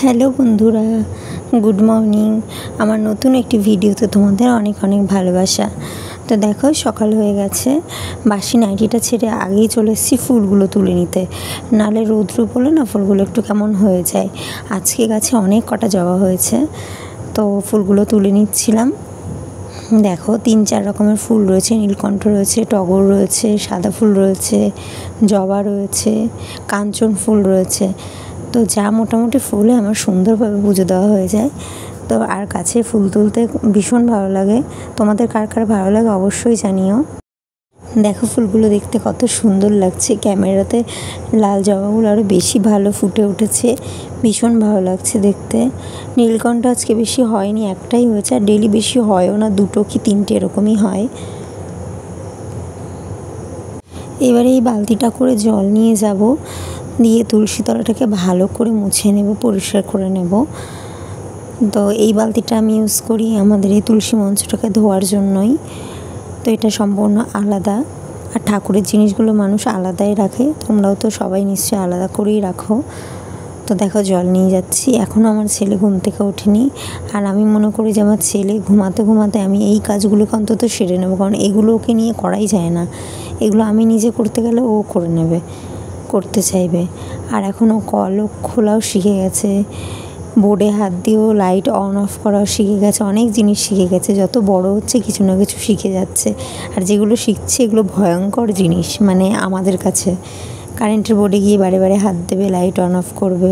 Hello বন্ধুরা, good morning. আমার নতুন একটি ভিডিওতে তোমাদের অনেক অনেক ভালোবাসা। তো দেখো, সকাল হয়ে গেছে, বাসি নাইটিটা ছেড়ে আগেই চলে এসেছি ফুলগুলো তুলে নিতে। নালে রৌদ্র পড়লে না ফুলগুলো একটু কেমন হয়ে যায়। আজকে গাছে অনেক কটা জবা হয়েছে, তো ফুলগুলো তুলে নিচ্ছিলাম। দেখো 3-4 রকমের ফুল রয়েছে, নীলকণ্ঠ রয়েছে, টগর রয়েছে, সাদা ফুল রয়েছে, জবা রয়েছে, কাঞ্চন ফুল রয়েছে। তো যা মোটামুটি ফুলে আমার সুন্দরভাবে পুজো দেওয়া হয়ে যায়। তো আর কাছে ফুল তুলতে ভীষণ ভালো লাগে। তোমাদের কার কার ভালো লাগে অবশ্যই জানিও। দেখো ফুলগুলো দেখতে কত সুন্দর লাগছে, ক্যামেরাতে লাল জবাগুলো আরও বেশি ভালো ফুটে উঠেছে, ভীষণ ভালো লাগছে দেখতে। নীলকণ্ঠ আজকে বেশি হয়নি, একটাই হয়েছে, আর ডেলি বেশি হয়ও না, 2 কি 3টে এরকমই হয়। এবারে এই বালতিটা করে জল নিয়ে যাব, দিয়ে তুলসী তলাটাকে ভালো করে মুছে নেব, পরিষ্কার করে নেব। তো এই বালতিটা আমি ইউজ করি আমাদের এই তুলসী মঞ্চটাকে ধোয়ার জন্যই। তো এটা সম্পূর্ণ আলাদা, আর ঠাকুরের জিনিসগুলো মানুষ আলাদাই রাখে, তোমরাও তো সবাই নিশ্চয়ই আলাদা করেই রাখো। তো দেখো জল নিয়ে যাচ্ছি। এখনও আমার ছেলে ঘুম থেকে ওঠেনি, আর আমি মনে করি যে আমার ছেলে ঘুমাতে ঘুমাতে আমি এই কাজগুলোকে অন্তত সেরে নেবো, কারণ এগুলো ওকে নিয়ে করাই যায় না। এগুলো আমি নিজে করতে গেলে ও করে নেবে, করতে চাইবে। আর এখনও কলও খোলাও শিখে গেছে, বোর্ডে হাত দিয়েও লাইট অন অফ করাও শিখে গেছে, অনেক জিনিস শিখে গেছে। যত বড় হচ্ছে কিছু না কিছু শিখে যাচ্ছে, আর যেগুলো শিখছে এগুলো ভয়ঙ্কর জিনিস মানে আমাদের কাছে। কারেন্টের বোর্ডে গিয়ে বারে বারে হাত দেবে, লাইট অন অফ করবে।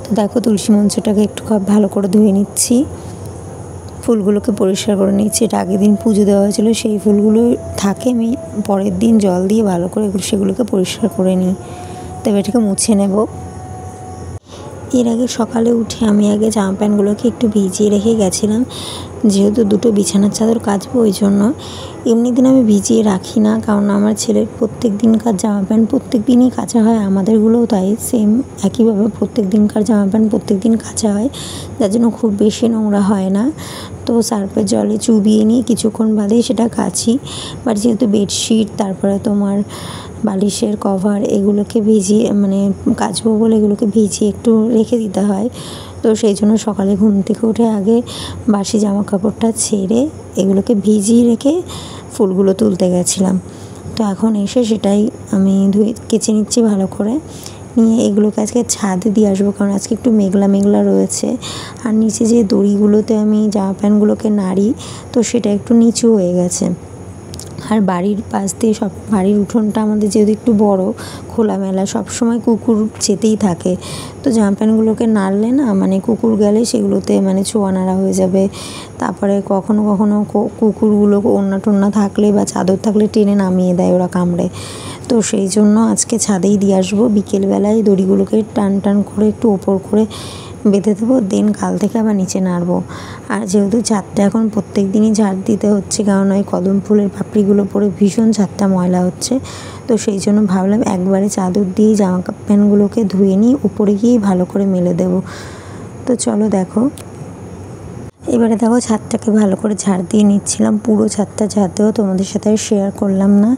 তো দেখো তুলসী মঞ্চটাকে একটু ভালো করে ধুয়ে নিচ্ছি, ফুলগুলোকে পরিষ্কার করে নিচ্ছি। এটা আগের দিন পুজো দেওয়া হয়েছিল, সেই ফুলগুলো থাকে, আমি পরের দিন জল দিয়ে ভালো করে সেগুলোকে পরিষ্কার করে নিই। তবে এটাকে মুছে নেব। এর আগে সকালে উঠে আমি আগে জামা প্যান্টগুলোকে একটু ভিজিয়ে রেখে গেছিলাম, যেহেতু 2টো বিছানার চাদর কাচবো ওই জন্য। এমনি দিন আমি ভিজিয়ে রাখি না, কারণ আমার ছেলের প্রত্যেক দিনকার জামা প্যান্ট প্রত্যেক দিনই কাচা হয়, আমাদেরগুলোও তাই সেম একইভাবে প্রত্যেক দিনকার জামা প্যান্ট প্রত্যেক দিন কাচা হয়, যার জন্য খুব বেশি নোংরা হয় না। তো সার্ফের জলে চুবিয়ে নিয়ে কিছুক্ষণ বাদেই সেটা কাচি। বাট যেহেতু বেডশিট, তারপরে তোমার বালিশের কভার, এগুলোকে ভিজিয়ে মানে কাচবো বলে এগুলোকে ভিজিয়ে একটু রেখে দিতে হয়। তো সেই জন্য সকালে ঘুম থেকে উঠে আগে বাসি জামা কাপড়টা ছেড়ে এগুলোকে ভিজিয়ে রেখে ফুলগুলো তুলতে গেছিলাম। তো এখন এসে সেটাই আমি কেচে নিচ্ছি ভালো করে নিয়ে। এগুলোকে আজকে ছাদে দিয়ে আসবো, কারণ আজকে একটু মেঘলা মেঘলা রয়েছে। আর নিচে যে দড়িগুলোতে আমি জামা প্যান্টগুলোকে নাড়ি, তো সেটা একটু নিচু হয়ে গেছে। আর বাড়ির পাশ দিয়ে বাড়ির উঠোনটা আমাদের যেহেতু একটু বড়, খোলামেলা, সবসময় কুকুর যেতেই থাকে। তো জামা প্যান্টগুলোকে নাড়লে না মানে কুকুর গেলে সেগুলোতে মানে ছোঁয়া নাড়া হয়ে যাবে। তারপরে কখনো কখনো কুকুরগুলো ওড়না টোড়না থাকলে বা চাদর থাকলে টেনে নামিয়ে দেয় ওরা, কামড়ে। তো সেই জন্য আজকে ছাদেই দিয়ে আসবো। বিকেলবেলায় দড়িগুলোকে টান টান করে একটু ওপর করে বেঁধে দেবো, দেন কাল থেকে আবার নিচে নাড়বো। আর যেহেতু ছাদটা এখন প্রত্যেক দিনই ঝাড় দিতে হচ্ছে, কারণ ওই কদম ফুলের পাপড়িগুলো পরে ভীষণ ছাদটা ময়লা হচ্ছে। তো সেই জন্য ভাবলাম একবারে চাদর দিয়েই জামা প্যান্টগুলোকে ধুয়ে নিই, উপরে গিয়েই ভালো করে মেলে দেবো। তো চলো দেখো, এবারে দেখো ছাদটাকে ভালো করে ঝাড় দিয়ে নিচ্ছিলাম। পুরো ছাদটা ঝাড়তেও তোমাদের সাথে শেয়ার করলাম না,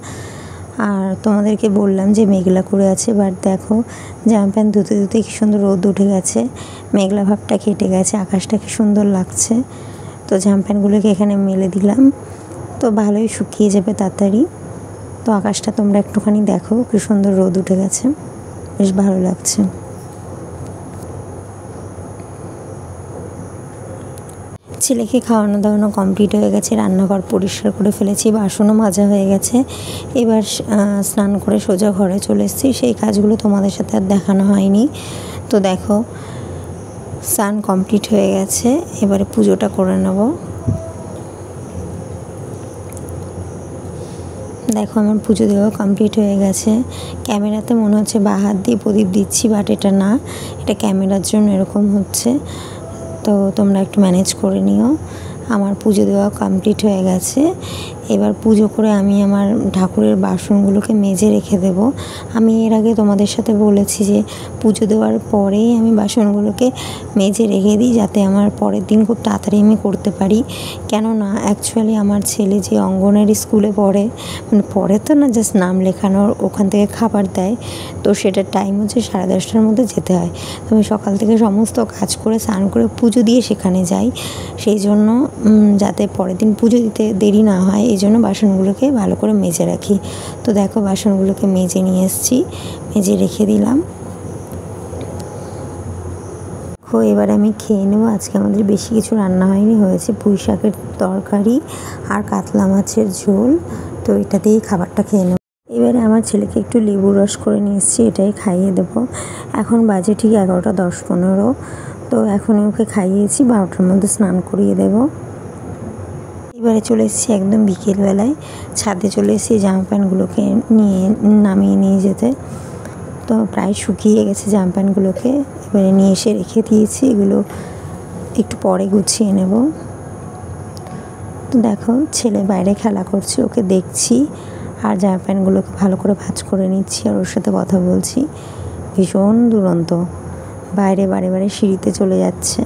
আর তোমাদেরকে বললাম যে মেঘলা করে আছে। বাট দেখো জামা প্যান্ট ধুতে ধুতে কি সুন্দর রোদ উঠে গেছে, মেঘলা ভাবটা কেটে গেছে, আকাশটা কি সুন্দর লাগছে। তো জামা প্যান্টগুলোকে এখানে মেলে দিলাম, তো ভালোই শুকিয়ে যাবে তাড়াতাড়ি। তো আকাশটা তোমরা একটুখানি দেখো, কি সুন্দর রোদ উঠে গেছে, বেশ ভালো লাগছে। ছেলেকে খাওয়ানো দাওয়ানো কমপ্লিট হয়ে গেছে, রান্নাঘর পরিষ্কার করে ফেলেছি, বাসনও মাজা হয়ে গেছে। এবার স্নান করে সোজা ঘরে চলে এসেছি, সেই কাজগুলো তোমাদের সাথে আর দেখানো হয়নি। তো দেখো স্নান কমপ্লিট হয়ে গেছে, এবারে পুজোটা করে নেব। দেখো আমার পুজো দেওয়া কমপ্লিট হয়ে গেছে। ক্যামেরাতে মনে হচ্ছে বাঁ হাত দিয়ে প্রদীপ দিচ্ছি, বাট এটা না, এটা ক্যামেরার জন্য এরকম হচ্ছে। তো তোমরা একটু ম্যানেজ করে নিও। আমার পুজো দেওয়া কমপ্লিট হয়ে গেছে, এবার পুজো করে আমি আমার ঠাকুরের বাসনগুলোকে মেজে রেখে দেব। আমি এর আগে তোমাদের সাথে বলেছি যে পুজো দেওয়ার পরেই আমি বাসনগুলোকে মেজে রেখে দিই, যাতে আমার পরের দিন খুব তাড়াতাড়ি আমি করতে পারি। কেননা অ্যাকচুয়ালি আমার ছেলে যে অঙ্গনওয়াড়ি স্কুলে পড়ে, মানে পড়ে তো না, জাস্ট নাম লেখানোর, ওখান থেকে খাবার দেয়, তো সেটার টাইম হচ্ছে 10:30টার মধ্যে যেতে হয়। তো আমি সকাল থেকে সমস্ত কাজ করে স্নান করে পুজো দিয়ে সেখানে যাই। সেই জন্য যাতে পরের দিন পুজো দিতে দেরি না হয়, এই জন্য বাসনগুলোকে ভালো করে মেজে রাখি। তো দেখো বাসনগুলোকে মেজে নিয়ে এসেছি, মেজে রেখে দিলাম। এবার আমি খেয়ে নেবো। আজকে আমাদের বেশি কিছু রান্না হয়নি, হয়েছে পুঁই শাকের তরকারি আর কাতলা মাছের ঝোল। তো এটা দিয়েই খাবারটা খেয়ে নেব। এবারে আমার ছেলেকে একটু লেবুর রস করে নিয়ে এসেছি, এটাই খাইয়ে দেবো। এখন বাজে ঠিক 11:10-15। তো এখনই ওকে খাইয়েছি, 12টার মধ্যে স্নান করিয়ে দেবো। এবারে চলে এসেছি একদম বিকেলবেলায়, ছাদে চলে এসেছি জামা প্যান্টগুলোকে নামিয়ে নিয়ে যেতে। তো প্রায় শুকিয়ে গেছে জামা প্যান্টগুলোকে, এবারে নিয়ে এসে রেখে দিয়েছি। এগুলো একটু পরে গুছিয়ে নেব। তো দেখো ছেলে বাইরে খেলা করছে, ওকে দেখছি আর জামা প্যান্টগুলোকে ভালো করে ভাঁজ করে নিচ্ছি আর ওর সাথে কথা বলছি। ভীষণ দুরন্ত, বাইরে বারে বারে সিঁড়িতে চলে যাচ্ছে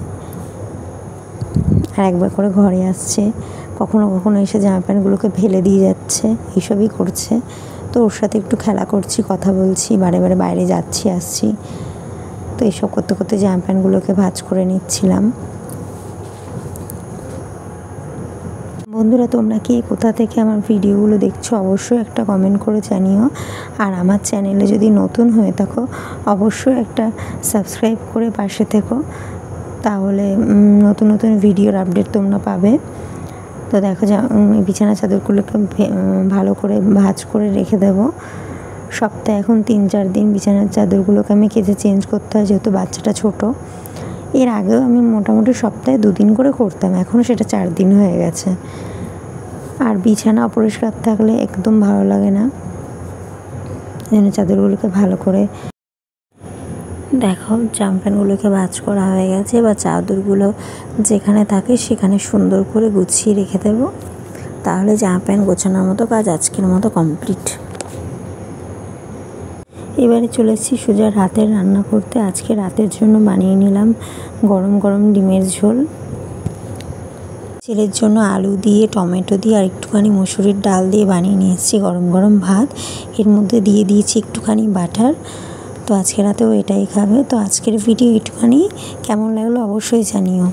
আর একবার করে ঘরে আসছে, কখনো কখনো এসে জামা প্যান্টগুলোকে ফেলে দিয়ে যাচ্ছে, এইসবই করছে। তো ওর সাথে একটু খেলা করছি, কথা বলছি, বারে বারে বাইরে যাচ্ছি আসছি। তো এইসব করতে করতে জামা প্যান্টগুলোকে ভাঁজ করে নিচ্ছিলাম। বন্ধুরা, তোমরা কি কোথা থেকে আমার ভিডিওগুলো দেখছো অবশ্যই একটা কমেন্ট করে জানিও। আর আমার চ্যানেলে যদি নতুন হয়ে থাকো অবশ্যই একটা সাবস্ক্রাইব করে পাশে থেকো, তাহলে নতুন নতুন ভিডিওর আপডেট তোমরা পাবে। তো দেখো বিছানা চাদরগুলোকে ভালো করে ভাঁজ করে রেখে দেবো। সপ্তাহে এখন 3-4 দিন বিছানার চাদরগুলোকে আমি কেচে চেঞ্জ করতে হয়, যেহেতু বাচ্চাটা ছোট। এর আগেও আমি মোটামুটি সপ্তাহে 2 দিন করে করতাম, এখনও সেটা 4 দিন হয়ে গেছে। আর বিছানা অপরিষ্কার থাকলে একদম ভালো লাগে না, এই জন্য চাদরগুলোকে ভালো করে দেখো জামা প্যান্টগুলোকে ভাঁজ করা হয়ে গেছে। এবার চাদরগুলো যেখানে থাকে সেখানে সুন্দর করে গুছিয়ে রেখে দেবো, তাহলে জামা প্যান্ট গোছানোর মতো কাজ আজকের মতো কমপ্লিট। এবারে চলে এসেছি সোজা রাতের রান্না করতে। আজকে রাতের জন্য বানিয়ে নিলাম গরম গরম ডিমের ঝোল। ছেলের জন্য আলু দিয়ে, টমেটো দিয়ে আর একটুখানি মুসুরির ডাল দিয়ে বানিয়ে নিয়ে এসেছি গরম গরম ভাত। এর মধ্যে দিয়ে দিয়েছি একটুখানি বাটার। তো আজকে রাতেও এটাই খাবে। তো আজকের ভিডিও একটুখানি কেমন লাগলো অবশ্যই জানিও।